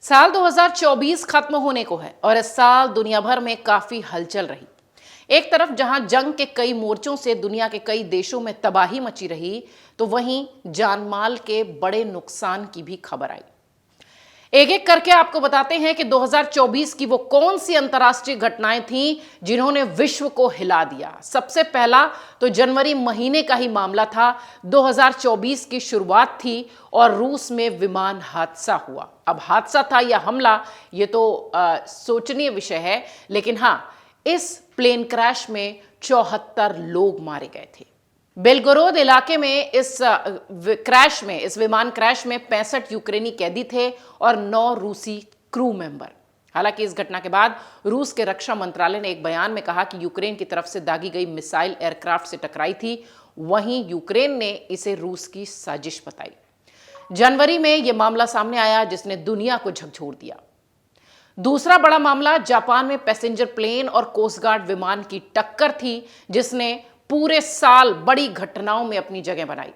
साल 2024 खत्म होने को है और इस साल दुनिया भर में काफी हलचल रही। एक तरफ जहां जंग के कई मोर्चों से दुनिया के कई देशों में तबाही मची रही, तो वहीं जानमाल के बड़े नुकसान की भी खबर आई। एक एक करके आपको बताते हैं कि 2024 की वो कौन सी अंतर्राष्ट्रीय घटनाएं थीं जिन्होंने विश्व को हिला दिया। सबसे पहला तो जनवरी महीने का ही मामला था। 2024 की शुरुआत थी और रूस में विमान हादसा हुआ। अब हादसा था या हमला, ये तो सोचनीय विषय है, लेकिन हाँ, इस प्लेन क्रैश में 74 लोग मारे गए थे। बेलगोरोद इलाके में इस विमान क्रैश में 65 यूक्रेनी कैदी थे और 9 रूसी क्रू मेंबर। हालांकि इस घटना के बाद रूस के रक्षा मंत्रालय ने एक बयान में कहा कि यूक्रेन की तरफ से दागी गई मिसाइल एयरक्राफ्ट से टकराई थी। वहीं यूक्रेन ने इसे रूस की साजिश बताई। जनवरी में यह मामला सामने आया जिसने दुनिया को झकझोर दिया। दूसरा बड़ा मामला जापान में पैसेंजर प्लेन और कोस्ट गार्ड विमान की टक्कर थी, जिसने पूरे साल बड़ी घटनाओं में अपनी जगह बनाई।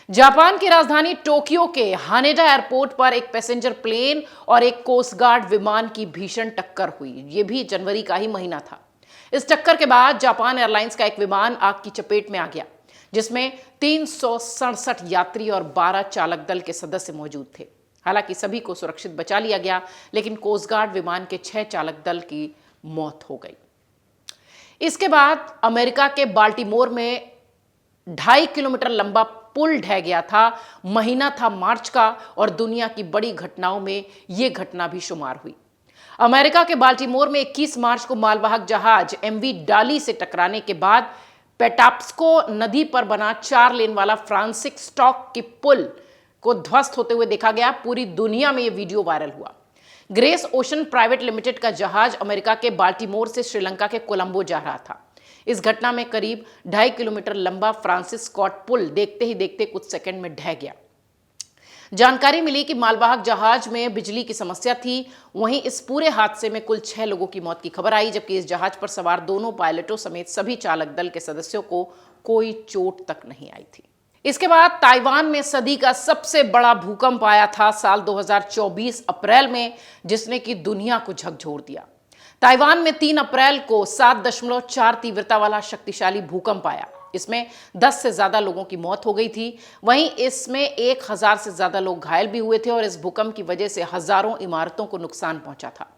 जापान की राजधानी टोक्यो के हानेडा एयरपोर्ट पर एक पैसेंजर प्लेन और एक कोस्ट गार्ड विमान की भीषण टक्कर हुई। यह भी जनवरी का ही महीना था। इस टक्कर के बाद जापान एयरलाइंस का एक विमान आग की चपेट में आ गया, जिसमें 367 यात्री और 12 चालक दल के सदस्य मौजूद थे। हालांकि सभी को सुरक्षित बचा लिया गया, लेकिन कोस्ट गार्ड विमान के 6 चालक दल की मौत हो गई। इसके बाद अमेरिका के बाल्टीमोर में 2.5 किलोमीटर लंबा पुल ढह गया था। महीना था मार्च का और दुनिया की बड़ी घटनाओं में यह घटना भी शुमार हुई। अमेरिका के बाल्टीमोर में 21 मार्च को मालवाहक जहाज एमवी डाली से टकराने के बाद पेटाप्स्को नदी पर बना 4 लेन वाला फ्रांसिस स्कॉट की पुल को ध्वस्त होते हुए देखा गया। पूरी दुनिया में यह वीडियो वायरल हुआ। ग्रेस ओशन प्राइवेट लिमिटेड का जहाज अमेरिका के बाल्टीमोर से श्रीलंका के कोलंबो जा रहा था। इस घटना में करीब 2.5 किलोमीटर लंबा फ्रांसिस स्कॉट पुल देखते ही देखते कुछ सेकंड में ढह गया। जानकारी मिली कि मालवाहक जहाज में बिजली की समस्या थी। वहीं इस पूरे हादसे में कुल 6 लोगों की मौत की खबर आई, जबकि इस जहाज पर सवार दोनों पायलटों समेत सभी चालक दल के सदस्यों को कोई चोट तक नहीं आई थी। इसके बाद ताइवान में सदी का सबसे बड़ा भूकंप आया था साल 2024 अप्रैल में, जिसने कि दुनिया को झकझोर दिया। ताइवान में 3 अप्रैल को 7.4 तीव्रता वाला शक्तिशाली भूकंप आया। इसमें 10 से ज्यादा लोगों की मौत हो गई थी। वहीं इसमें 1000 से ज्यादा लोग घायल भी हुए थे और इस भूकंप की वजह से हजारों इमारतों को नुकसान पहुंचा था।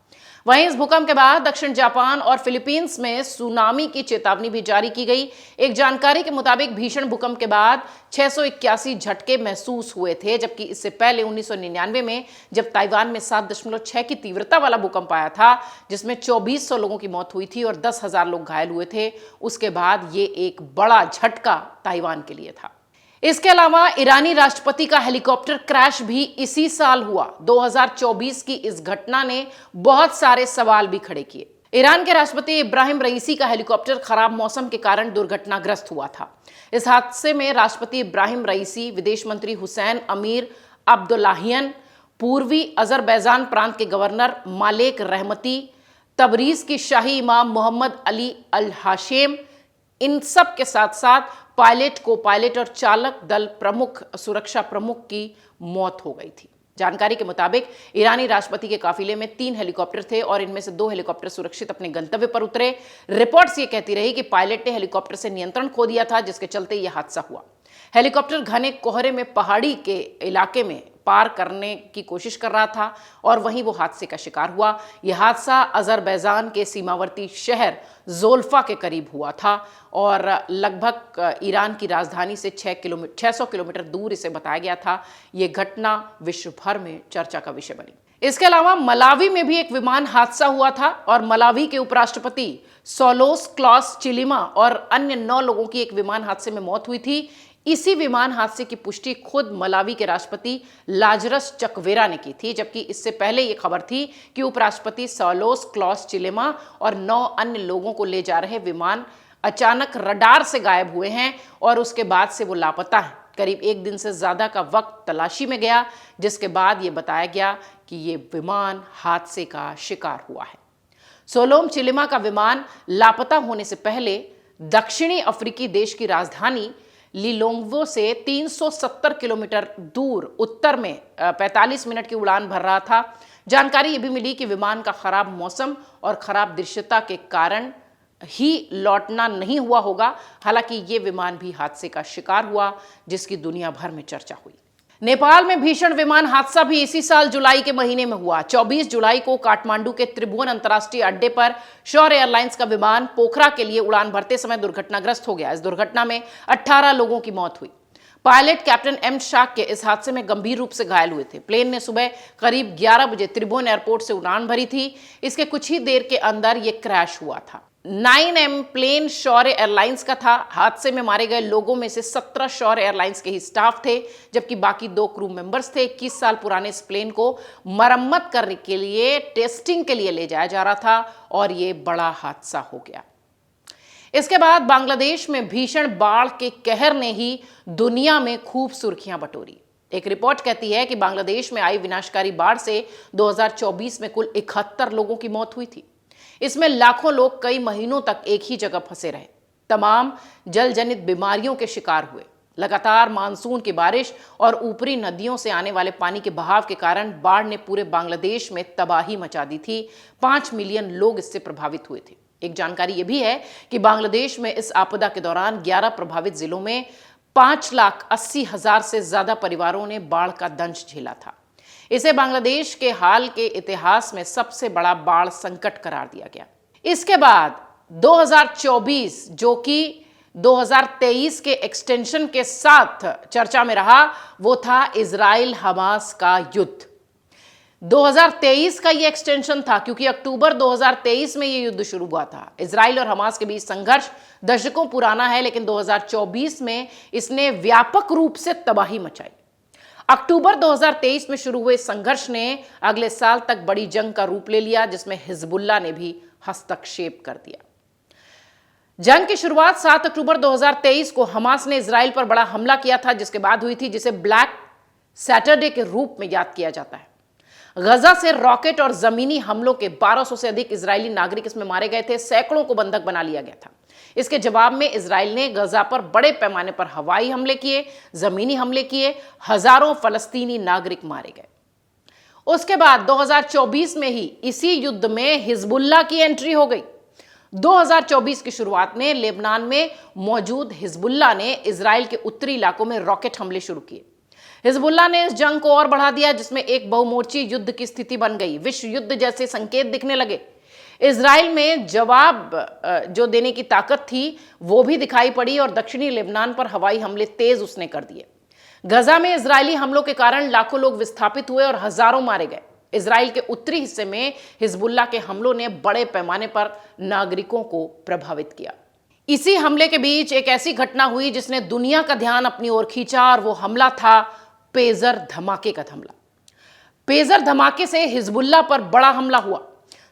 वहीं इस भूकंप के बाद दक्षिण जापान और फिलीपींस में सुनामी की चेतावनी भी जारी की गई। एक जानकारी के मुताबिक भीषण भूकंप के बाद 681 झटके महसूस हुए थे, जबकि इससे पहले 1999 में जब ताइवान में 7.6 की तीव्रता वाला भूकंप आया था, जिसमें 2400 लोगों की मौत हुई थी और 10,000 लोग घायल हुए थे। उसके बाद ये एक बड़ा झटका ताइवान के लिए था। इसके अलावा ईरानी राष्ट्रपति का हेलीकॉप्टर क्रैश भी इसी साल हुआ। 2024 की इस घटना ने बहुत सारे सवाल भी खड़े किए। ईरान के राष्ट्रपति इब्राहिम रईसी का हेलीकॉप्टर खराब मौसम के कारण दुर्घटनाग्रस्त हुआ था। इस हादसे में राष्ट्रपति इब्राहिम रईसी, विदेश मंत्री हुसैन अमीर अब्दुल्लाहियन, पूर्वी अजरबैजान प्रांत के गवर्नर मालेक रहमती, तबरीज की शाही इमाम मोहम्मद अली अल हाशेम, इन सब के साथ साथ पायलट, को पायलट और चालक दल प्रमुख, सुरक्षा प्रमुख की मौत हो गई थी। जानकारी के मुताबिक ईरानी राष्ट्रपति के काफिले में 3 हेलीकॉप्टर थे और इनमें से 2 हेलीकॉप्टर सुरक्षित अपने गंतव्य पर उतरे। रिपोर्ट्स ये कहती रही कि पायलट ने हेलीकॉप्टर से नियंत्रण खो दिया था, जिसके चलते यह हादसा हुआ। हेलीकॉप्टर घने कोहरे में पहाड़ी के इलाके में पार करने की कोशिश कर रहा था और वहीं वो हादसे का शिकार हुआ। यह हादसा अजरबैजान के सीमावर्ती शहर जोल्फा के करीब हुआ था और लगभग ईरान की राजधानी से 600 किलोमीटर दूर इसे बताया गया था। यह घटना विश्व भर में चर्चा का विषय बनी। इसके अलावा मलावी में भी एक विमान हादसा हुआ था और मलावी के उपराष्ट्रपति सोलोस क्लॉस चिलिमा और अन्य 9 लोगों की एक विमान हादसे में मौत हुई थी। इसी विमान हादसे की पुष्टि खुद मलावी के राष्ट्रपति लाजरस चकवेरा ने की थी, जबकि इससे पहले यह खबर थी कि उपराष्ट्रपति सोलोस क्लॉस चिलेमा और 9 अन्य लोगों को ले जा रहे विमान अचानक रडार से गायब हुए हैं और उसके बाद से वो लापता हैं। करीब 1 दिन से ज्यादा का वक्त तलाशी में गया, जिसके बाद ये बताया गया कि ये विमान हादसे का शिकार हुआ है। सोलोम चिलिमा का विमान लापता होने से पहले दक्षिणी अफ्रीकी देश की राजधानी लिलोंगवो से 370 किलोमीटर दूर उत्तर में 45 मिनट की उड़ान भर रहा था। जानकारी ये भी मिली कि विमान का खराब मौसम और खराब दृश्यता के कारण ही लौटना नहीं हुआ होगा। हालांकि ये विमान भी हादसे का शिकार हुआ, जिसकी दुनिया भर में चर्चा हुई। नेपाल में भीषण विमान हादसा भी इसी साल जुलाई के महीने में हुआ। 24 जुलाई को काठमांडू के त्रिभुवन अंतर्राष्ट्रीय अड्डे पर शौर्य एयरलाइंस का विमान पोखरा के लिए उड़ान भरते समय दुर्घटनाग्रस्त हो गया। इस दुर्घटना में 18 लोगों की मौत हुई। पायलट कैप्टन एम शाक के इस हादसे में गंभीर रूप से घायल हुए थे। प्लेन ने सुबह करीब 11 बजे त्रिभुवन एयरपोर्ट से उड़ान भरी थी। इसके कुछ ही देर के अंदर यह क्रैश हुआ था। 9M प्लेन शौर्य एयरलाइंस का था। हादसे में मारे गए लोगों में से 17 शौर्य एयरलाइंस के ही स्टाफ थे, जबकि बाकी 2 क्रू मेंबर्स थे। 21 साल पुराने इस प्लेन को मरम्मत करने के लिए टेस्टिंग के लिए ले जाया जा रहा था और ये बड़ा हादसा हो गया। इसके बाद बांग्लादेश में भीषण बाढ़ के कहर ने ही दुनिया में खूब सुर्खियां बटोरी। एक रिपोर्ट कहती है कि बांग्लादेश में आई विनाशकारी बाढ़ से 2024 में कुल 71 लोगों की मौत हुई थी। इसमें लाखों लोग कई महीनों तक एक ही जगह फंसे रहे। तमाम जल जनित बीमारियों के शिकार हुए। लगातार मानसून की बारिश और ऊपरी नदियों से आने वाले पानी के बहाव के कारण बाढ़ ने पूरे बांग्लादेश में तबाही मचा दी थी। 5 मिलियन लोग इससे प्रभावित हुए थे। एक जानकारी यह भी है कि बांग्लादेश में इस आपदा के दौरान 11 प्रभावित जिलों में 5,80,000 से ज्यादा परिवारों ने बाढ़ का दंश झेला था। इसे बांग्लादेश के हाल के इतिहास में सबसे बड़ा बाढ़ संकट करार दिया गया। इसके बाद 2024, जो कि 2023 के एक्सटेंशन के साथ चर्चा में रहा, वो था इजराइल हमास का युद्ध। 2023 का ये एक्सटेंशन था क्योंकि अक्टूबर 2023 में ये युद्ध शुरू हुआ था। इजराइल और हमास के बीच संघर्ष दशकों पुराना है, लेकिन 2024 में इसने व्यापक रूप से तबाही मचाई। अक्टूबर 2023 में शुरू हुए संघर्ष ने अगले साल तक बड़ी जंग का रूप ले लिया, जिसमें हिजबुल्लाह ने भी हस्तक्षेप कर दिया। जंग की शुरुआत 7 अक्टूबर 2023 को हमास ने इजराइल पर बड़ा हमला किया था, जिसके बाद हुई थी, जिसे ब्लैक सैटरडे के रूप में याद किया जाता है। गजा से रॉकेट और जमीनी हमलों के 1200 से अधिक इजरायली नागरिक इसमें मारे गए थे। सैकड़ों को बंधक बना लिया गया था। इसके जवाब में इजराइल ने गजा पर बड़े पैमाने पर हवाई हमले किए, जमीनी हमले किए, हजारों फलस्तीनी नागरिक मारे गए। उसके बाद 2024 में ही इसी युद्ध में हिजबुल्लाह की एंट्री हो गई। 2024 की शुरुआत में लेबनान में मौजूद हिजबुल्लाह ने इजराइल के उत्तरी इलाकों में रॉकेट हमले शुरू किए। हिजबुल्लाह ने इस जंग को और बढ़ा दिया, जिसमें एक बहुमोर्ची युद्ध की स्थिति बन गई। विश्व युद्ध जैसे संकेत दिखने लगे। इजराइल में जवाब जो देने की ताकत थी वो भी दिखाई पड़ी और दक्षिणी लेबनान पर हवाई हमले तेज उसने कर दिए। गजा में इजरायली हमलों के कारण लाखों लोग विस्थापित हुए और हजारों मारे गए। इजराइल के उत्तरी हिस्से में हिजबुल्लाह के हमलों ने बड़े पैमाने पर नागरिकों को प्रभावित किया। इसी हमले के बीच एक ऐसी घटना हुई जिसने दुनिया का ध्यान अपनी ओर खींचा, और वो हमला था पेजर धमाके का हमला। पेजर धमाके से हिजबुल्लाह पर बड़ा हमला हुआ।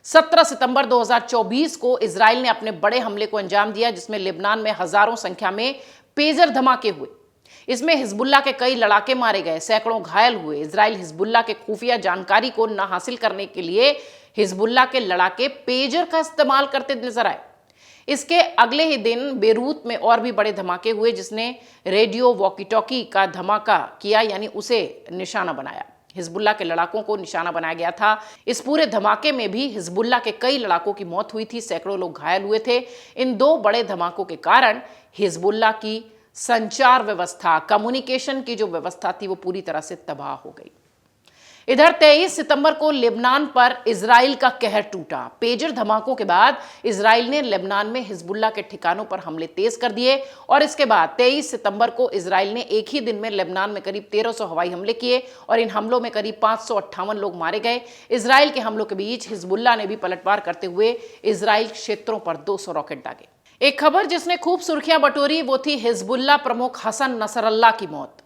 17 सितंबर 2024 को इजराइल ने अपने बड़े हमले को अंजाम दिया, जिसमें लेबनान में हजारों संख्या में पेजर धमाके हुए। इसमें हिजबुल्लाह के कई लड़ाके मारे गए, सैकड़ों घायल हुए। इजराइल हिजबुल्लाह के खुफिया जानकारी को न हासिल करने के लिए हिजबुल्लाह के लड़ाके पेजर का इस्तेमाल करते नजर आए। इसके अगले ही दिन बेरूत में और भी बड़े धमाके हुए, जिसने रेडियो वॉकी टॉकी का धमाका किया, यानी उसे निशाना बनाया। हिजबुल्लाह के लड़ाकों को निशाना बनाया गया था। इस पूरे धमाके में भी हिजबुल्लाह के कई लड़ाकों की मौत हुई थी, सैकड़ों लोग घायल हुए थे। इन 2 बड़े धमाकों के कारण हिजबुल्लाह की संचार व्यवस्था, कम्युनिकेशन की जो व्यवस्था थी, वो पूरी तरह से तबाह हो गई। इधर 23 सितंबर को लेबनान पर इजराइल का कहर टूटा। पेजर धमाकों के बाद इजराइल ने लेबनान में हिजबुल्लाह के ठिकानों पर हमले तेज कर दिए, और इसके बाद 23 सितंबर को इजराइल ने एक ही दिन में लेबनान में करीब 1300 हवाई हमले किए, और इन हमलों में करीब 558 लोग मारे गए। इजराइल के हमलों के बीच हिजबुल्लाह ने भी पलटवार करते हुए इजराइल क्षेत्रों पर 200 रॉकेट दागे। एक खबर जिसने खूब सुर्खियां बटोरी वो थी हिजबुल्लाह प्रमुख हसन नसरल्लाह की मौत।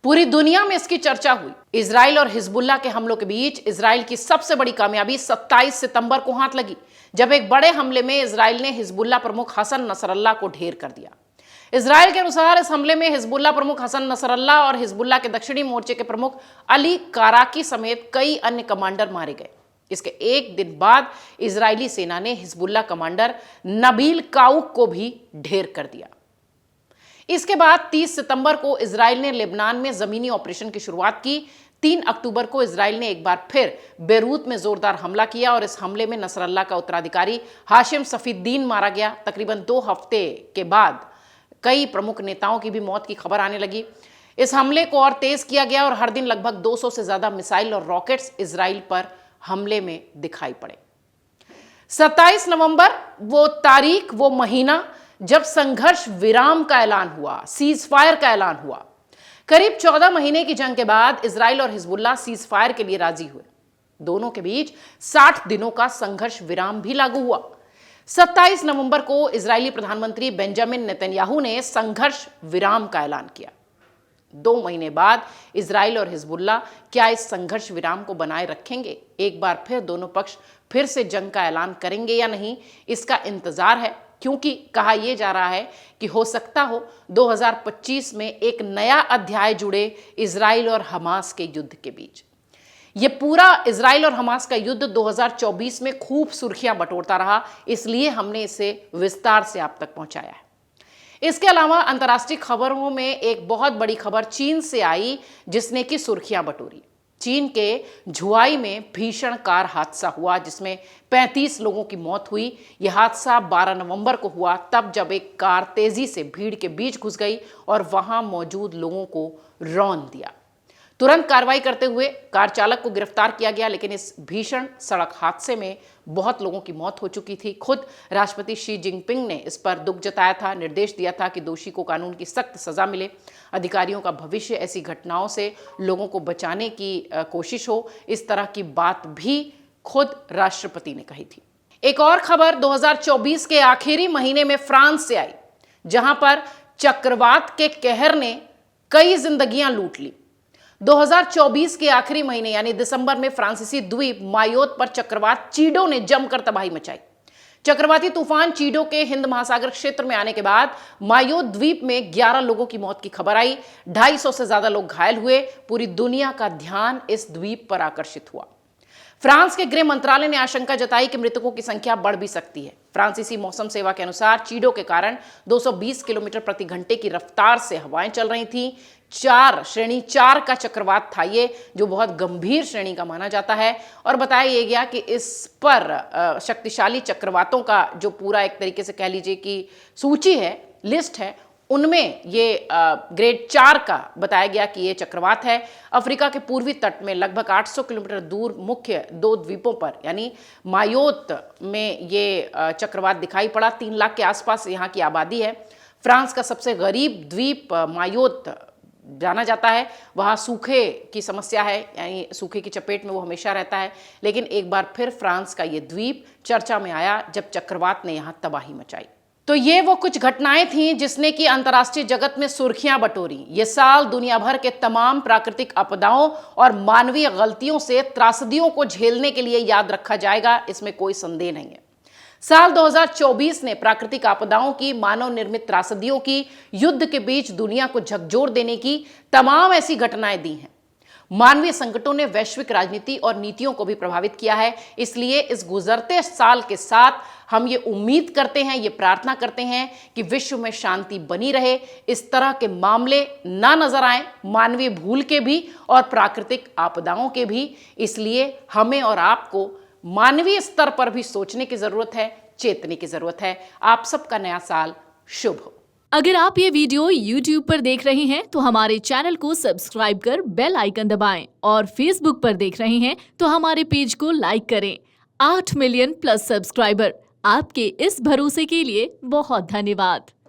पूरी दुनिया में इसकी चर्चा हुई। इजराइल और हिजबुल्लाह के हमलों के बीच इजराइल की सबसे बड़ी कामयाबी 27 सितंबर को हाथ लगी, जब एक बड़े हमले में इजराइल ने हिजबुल्लाह प्रमुख हसन नसरल्लाह को ढेर कर दिया। इजराइल के अनुसार इस हमले में हिजबुल्लाह प्रमुख हसन नसरल्लाह और हिजबुल्लाह के दक्षिणी मोर्चे के प्रमुख अली काराकी समेत कई अन्य कमांडर मारे गए। इसके एक दिन बाद इजरायली सेना ने हिजबुल्लाह कमांडर नबील काउक को भी ढेर कर दिया। इसके बाद 30 सितंबर को इजराइल ने लेबनान में जमीनी ऑपरेशन की शुरुआत की। 3 अक्टूबर को इजराइल ने एक बार फिर बेरूत में जोरदार हमला किया और इस हमले में नसरल्ला का उत्तराधिकारी हाशिम सफीद्दीन मारा गया। तकरीबन 2 हफ्ते के बाद कई प्रमुख नेताओं की भी मौत की खबर आने लगी। इस हमले को और तेज किया गया और हर दिन लगभग 200 से ज्यादा मिसाइल और रॉकेट्स इजराइल पर हमले में दिखाई पड़े। 27 नवंबर वो तारीख, वो महीना जब संघर्ष विराम का ऐलान हुआ, सीज फायर का ऐलान हुआ। करीब 14 महीने की जंग के बाद इजराइल और हिजबुल्लाह सीज फायर के लिए राजी हुए। दोनों के बीच 60 दिनों का संघर्ष विराम भी लागू हुआ। 27 नवंबर को इजरायली प्रधानमंत्री बेंजामिन नेतन्याहू ने संघर्ष विराम का ऐलान किया। 2 महीने बाद इजराइल और हिजबुल्लाह क्या इस संघर्ष विराम को बनाए रखेंगे? एक बार फिर दोनों पक्ष फिर से जंग का ऐलान करेंगे या नहीं, इसका इंतजार है, क्योंकि कहा यह जा रहा है कि हो सकता हो 2025 में एक नया अध्याय जुड़े इजराइल और हमास के युद्ध के बीच। ये पूरा इजराइल और हमास का युद्ध 2024 में खूब सुर्खियां बटोरता रहा, इसलिए हमने इसे विस्तार से आप तक पहुंचाया है। इसके अलावा अंतर्राष्ट्रीय खबरों में एक बहुत बड़ी खबर चीन से आई, जिसने की सुर्खियां बटोरी। चीन के झुआई में भीषण कार हादसा हुआ, जिसमें 35 लोगों की मौत हुई। यह हादसा 12 नवंबर को हुआ, तब जब एक कार तेजी से भीड़ के बीच घुस गई और वहां मौजूद लोगों को रौंद दिया। तुरंत कार्रवाई करते हुए कार चालक को गिरफ्तार किया गया, लेकिन इस भीषण सड़क हादसे में बहुत लोगों की मौत हो चुकी थी। खुद राष्ट्रपति शी जिनपिंग ने इस पर दुख जताया था, निर्देश दिया था कि दोषी को कानून की सख्त सजा मिले। अधिकारियों का भविष्य ऐसी घटनाओं से लोगों को बचाने की कोशिश हो, इस तरह की बात भी खुद राष्ट्रपति ने कही थी। एक और खबर 2024 के आखिरी महीने में फ्रांस से आई, जहां पर चक्रवात के कहर ने कई जिंदगियां लूट ली। 2024 के आखिरी महीने यानी दिसंबर में फ्रांसीसी द्वीप मायोत पर चक्रवात चीडो ने जमकर तबाही मचाई। चक्रवाती तूफान चीडो के हिंद महासागर क्षेत्र में आने के बाद मायोत द्वीप में 11 लोगों की मौत की खबर आई। 250 से ज्यादा लोग घायल हुए। पूरी दुनिया का ध्यान इस द्वीप पर आकर्षित हुआ। फ्रांस के गृह मंत्रालय ने आशंका जताई कि मृतकों की संख्या बढ़ भी सकती है। फ्रांसीसी मौसम सेवा के अनुसार चीडो के कारण 220 किलोमीटर प्रति घंटे की रफ्तार से हवाएं चल रही थीं। श्रेणी 4 का चक्रवात था ये, जो बहुत गंभीर श्रेणी का माना जाता है। और बताया यह गया कि इस पर शक्तिशाली चक्रवातों का जो पूरा एक तरीके से कह लीजिए कि सूची है, लिस्ट है, उनमें ये ग्रेड 4 का बताया गया कि ये चक्रवात है। अफ्रीका के पूर्वी तट में लगभग 800 किलोमीटर दूर मुख्य 2 द्वीपों पर यानी मायोत में ये चक्रवात दिखाई पड़ा। 3 लाख के आसपास यहाँ की आबादी है। फ्रांस का सबसे गरीब द्वीप मायोत जाना जाता है। वहाँ सूखे की समस्या है, यानी सूखे की चपेट में वो हमेशा रहता है। लेकिन एक बार फिर फ्रांस का ये द्वीप चर्चा में आया जब चक्रवात ने यहाँ तबाही मचाई। तो ये वो कुछ घटनाएं थीं जिसने कि अंतर्राष्ट्रीय जगत में सुर्खियां बटोरी। ये साल दुनिया भर के तमाम प्राकृतिक आपदाओं और मानवीय गलतियों से त्रासदियों को झेलने के लिए याद रखा जाएगा, इसमें कोई संदेह नहीं है। साल 2024 ने प्राकृतिक आपदाओं की, मानव निर्मित त्रासदियों की, युद्ध के बीच दुनिया को झकझोर देने की तमाम ऐसी घटनाएं दी हैं। मानवीय संकटों ने वैश्विक राजनीति और नीतियों को भी प्रभावित किया है। इसलिए इस गुजरते साल के साथ हम ये उम्मीद करते हैं, ये प्रार्थना करते हैं कि विश्व में शांति बनी रहे, इस तरह के मामले ना नजर आए, मानवीय भूल के भी और प्राकृतिक आपदाओं के भी। इसलिए हमें और आपको मानवीय स्तर पर भी सोचने की जरूरत है, चेतने की जरूरत है। आप सबका नया साल शुभ हो। अगर आप ये वीडियो YouTube पर देख रहे हैं तो हमारे चैनल को सब्सक्राइब कर बेल आइकन दबाएं और Facebook पर देख रहे हैं तो हमारे पेज को लाइक करें। 8 मिलियन प्लस सब्सक्राइबर, आपके इस भरोसे के लिए बहुत धन्यवाद।